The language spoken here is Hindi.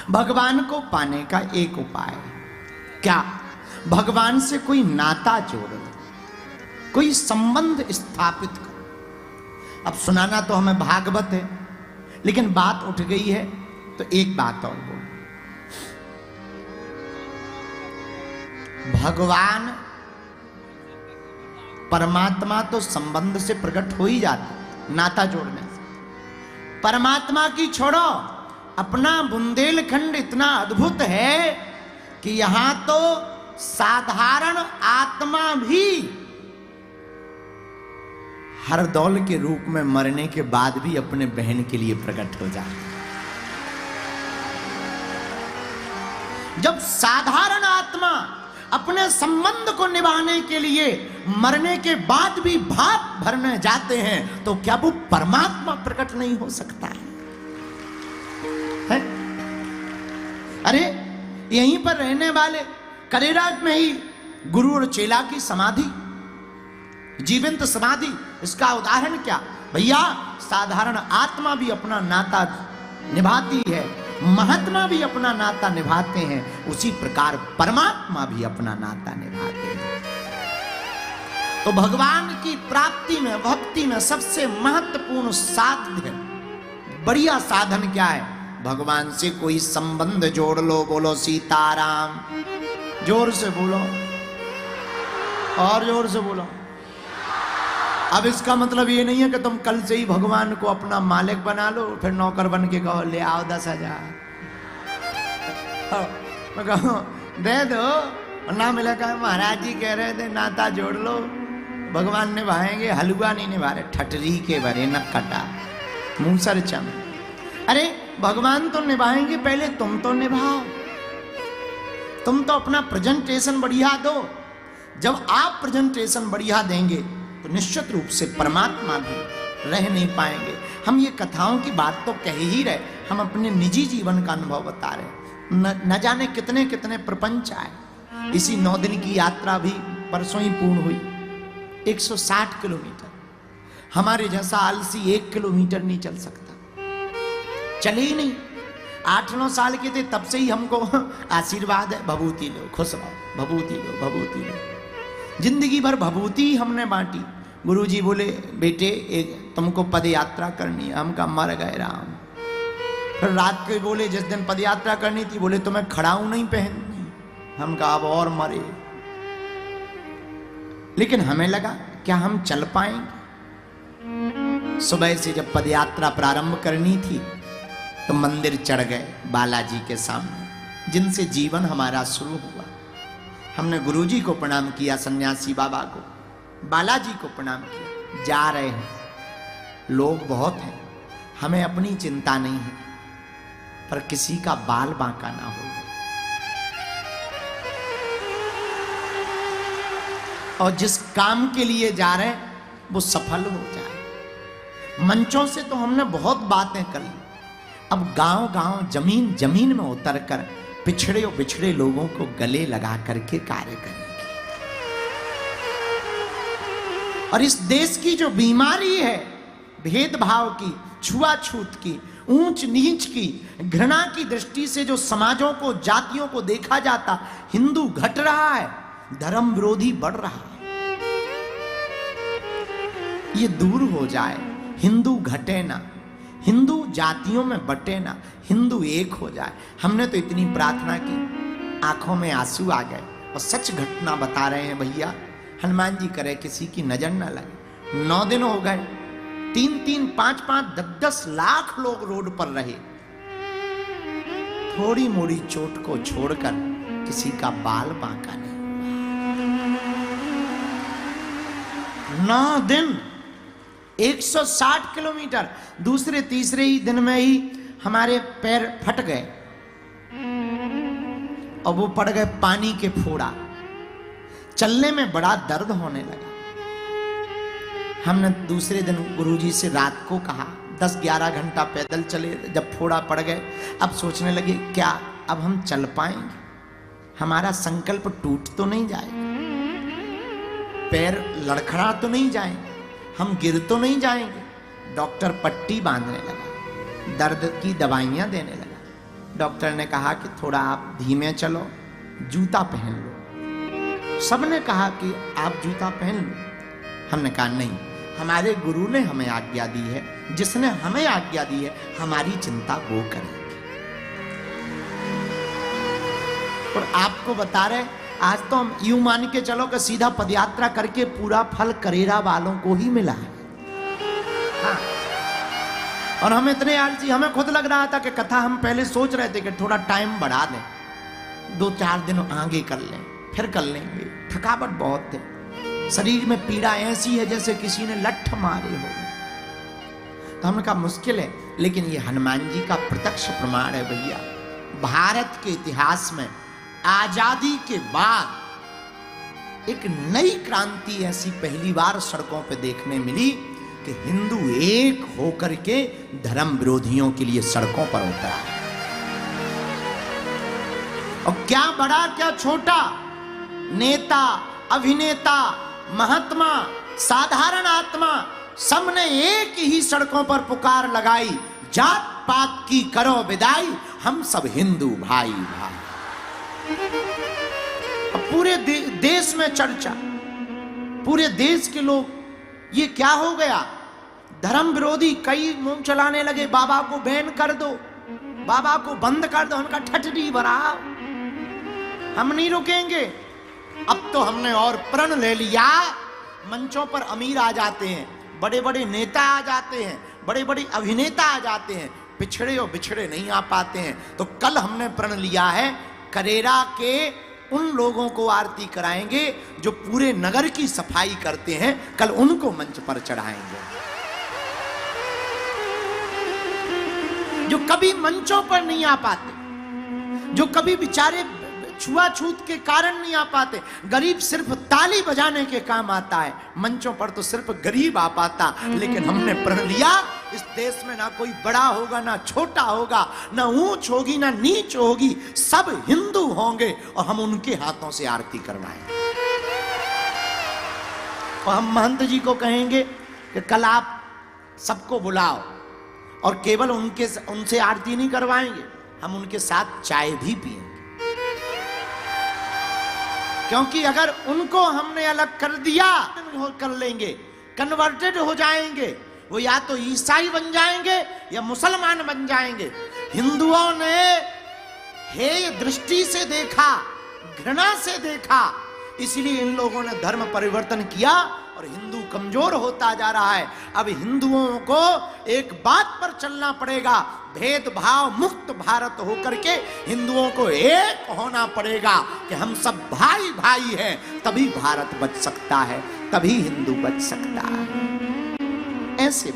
भगवान को पाने का एक उपाय है, क्या? भगवान से कोई नाता जोड़ लो, कोई संबंध स्थापित करो। अब सुनाना तो हमें भागवत है, लेकिन बात उठ गई है तो एक बात और बोलो। भगवान परमात्मा तो संबंध से प्रकट हो ही जाते, नाता जोड़ने से। परमात्मा की छोड़ो, अपना बुंदेलखंड इतना अद्भुत है कि यहां तो साधारण आत्मा भी हर दौल के रूप में मरने के बाद भी अपने बहन के लिए प्रकट हो जाए। जब साधारण आत्मा अपने संबंध को निभाने के लिए मरने के बाद भी भाप भरने जाते हैं, तो क्या वो परमात्मा प्रकट नहीं हो सकता है? अरे यहीं पर रहने वाले करेराज में ही गुरु और चेला की समाधि, जीवंत समाधि, इसका उदाहरण क्या भैया? साधारण आत्मा भी अपना नाता निभाती है, महात्मा भी अपना नाता निभाते हैं, उसी प्रकार परमात्मा भी अपना नाता निभाते हैं। तो भगवान की प्राप्ति में, भक्ति में सबसे महत्वपूर्ण साधन, बढ़िया साधन क्या है? भगवान से कोई संबंध जोड़ लो। बोलो सीताराम, जोर से बोलो और जोर से बोलो। अब इसका मतलब ये नहीं है कि तुम कल से ही भगवान को अपना मालिक बना लो, फिर नौकर बन के कहो ले आओ 10,000, मैं कहो दे दो ना मिला। कहा महाराज जी कह रहे थे नाता जोड़ लो, भगवान निभाएंगे, हलवा नहीं निभा रहे, ठटरी के भरे न कटा मूसर चम। अरे भगवान तो निभाएंगे, पहले तुम तो निभाओ। तुम तो अपना प्रेजेंटेशन बढ़िया दो। जब आप प्रेजेंटेशन बढ़िया देंगे तो निश्चित रूप से परमात्मा भी रह नहीं पाएंगे। हम ये कथाओं की बात तो कह ही रहे, हम अपने निजी जीवन का अनुभव बता रहे। न जाने कितने कितने प्रपंच आए। इसी 9 दिन की यात्रा भी परसों ही पूर्ण हुई, 160 किलोमीटर। हमारे जैसा आलसी 1 किलोमीटर नहीं चल सकता, चले ही नहीं। 8-9 साल के थे तब से ही हमको आशीर्वाद है, भभूति लो, खुश रहो, भभूति लो, भभूति लो। जिंदगी भर भभूति हमने बांटी। गुरुजी बोले बेटे एक तुमको पद यात्रा करनी है। हम कहा मर गए राम। फिर रात के बोले जिस दिन पद यात्रा करनी थी, बोले तुम्हें खड़ाऊ नहीं पहननी। हम कहा अब और मरे। लेकिन हमें लगा क्या हम चल पाएंगे? सुबह से जब पद यात्रा प्रारंभ करनी थी तो मंदिर चढ़ गए बालाजी के सामने, जिनसे जीवन हमारा शुरू हुआ। हमने गुरुजी को प्रणाम किया, सन्यासी बाबा को, बालाजी को प्रणाम किया। जा रहे हैं, लोग बहुत हैं, हमें अपनी चिंता नहीं है, पर किसी का बाल बांका ना हो। और जिस काम के लिए जा रहे हैं वो सफल हो जाए। मंचों से तो हमने बहुत बातें कर ली, अब गांव गांव जमीन जमीन में उतरकर पिछड़े और बिछड़े लोगों को गले लगा करके कार्य करेंगे। और इस देश की जो बीमारी है, भेदभाव की, छुआछूत की, ऊंच नीच की, घृणा की दृष्टि से जो समाजों को, जातियों को देखा जाता, हिंदू घट रहा है, धर्म विरोधी बढ़ रहा है, ये दूर हो जाए। हिंदू घटे ना, हिंदू जातियों में बटे ना, हिंदू एक हो जाए। हमने तो इतनी प्रार्थना की, आंखों में आंसू आ गए। और सच घटना बता रहे हैं भैया, हनुमान जी करे किसी की नजर ना लगे। 9 दिन हो गए, 3-3, 5-5, 10-10 लाख लोग रोड पर रहे। थोड़ी मोड़ी चोट को छोड़कर किसी का बाल बांका नहीं। 9 दिन, 160 किलोमीटर। दूसरे तीसरे ही दिन में ही हमारे पैर फट गए और वो पड़ गए पानी के फोड़ा। चलने में बड़ा दर्द होने लगा। हमने दूसरे दिन गुरुजी से रात को कहा, 10-11 घंटा पैदल चले, जब फोड़ा पड़ गए, अब सोचने लगे क्या अब हम चल पाएंगे? हमारा संकल्प टूट तो नहीं जाएगा, पैर लड़खड़ा तो नहीं जाएंगे, हम गिर तो नहीं जाएंगे। डॉक्टर पट्टी बांधने लगा, दर्द की दवाइयां देने लगा। डॉक्टर ने कहा कि थोड़ा आप धीमे चलो, जूता पहन लो। सबने कहा कि आप जूता पहन लो। हमने कहा नहीं, हमारे गुरु ने हमें आज्ञा दी है, जिसने हमें आज्ञा दी है हमारी चिंता वो करेंगे। और आपको बता रहे, आज तो हम यूं मान के चलो कि सीधा पदयात्रा करके पूरा फल करेरा वालों को ही मिला है। हाँ। और हम इतने आलसी, हमें खुद लग रहा था कि कथा हम पहले सोच रहे थे कि थोड़ा टाइम बढ़ा दें, 2-4 दिन आगे कर लें, फिर कर लेंगे। थकावट बहुत है, शरीर में पीड़ा ऐसी है जैसे किसी ने लठ मारे हो। तो हमने कहा मुश्किल है, लेकिन ये हनुमान जी का प्रत्यक्ष प्रमाण है भैया। भारत के इतिहास में आजादी के बाद एक नई क्रांति ऐसी पहली बार सड़कों पे देखने मिली कि हिंदू एक होकर के धर्म विरोधियों के लिए सड़कों पर उतरा। और क्या बड़ा क्या छोटा, नेता, अभिनेता, महात्मा, साधारण आत्मा, सबने एक ही सड़कों पर पुकार लगाई, जात पात की करो विदाई, हम सब हिंदू भाई भाई। पूरे देश में चर्चा, पूरे देश के लोग, ये क्या हो गया? धर्म विरोधी कई मुंह चलाने लगे, बाबा को बैन कर दो, बाबा को बंद कर दो। उनका ठटरी भरा, हम नहीं रुकेंगे। अब तो हमने और प्रण ले लिया, मंचों पर अमीर आ जाते हैं, बड़े बड़े नेता आ जाते हैं, बड़े बड़े अभिनेता आ जाते हैं, पिछड़े और बिछड़े नहीं आ पाते हैं। तो कल हमने प्रण लिया है, करेरा के उन लोगों को आरती कराएंगे जो पूरे नगर की सफाई करते हैं, कल उनको मंच पर चढ़ाएंगे। जो कभी मंचों पर नहीं आ पाते, जो कभी बेचारे छुआछूत के कारण नहीं आ पाते, गरीब सिर्फ ताली बजाने के काम आता है, मंचों पर तो सिर्फ गरीब आ पाता। लेकिन हमने प्रण लिया, इस देश में ना कोई बड़ा होगा ना छोटा होगा, ना ऊंच होगी ना नीच होगी, सब हिंदू होंगे और हम उनके हाथों से आरती करवाएंगे। और हम महंत जी को कहेंगे कि कल आप सबको बुलाओ, और केवल उनसे आरती नहीं करवाएंगे, हम उनके साथ चाय भी पिएंगे। क्योंकि अगर उनको हमने अलग कर दिया, कर लेंगे, कन्वर्टेड हो जाएंगे, वो या तो ईसाई बन जाएंगे या मुसलमान बन जाएंगे। हिंदुओं ने हेय दृष्टि से देखा, घृणा से देखा, इसलिए इन लोगों ने धर्म परिवर्तन किया और हिंदू कमजोर होता जा रहा है। अब हिंदुओं को एक बात पर चलना पड़ेगा, भेदभाव मुक्त भारत होकर के हिंदुओं को एक होना पड़ेगा कि हम सब भाई भाई हैं, तभी भारत बच सकता है, तभी हिंदू बच सकता है। ऐसे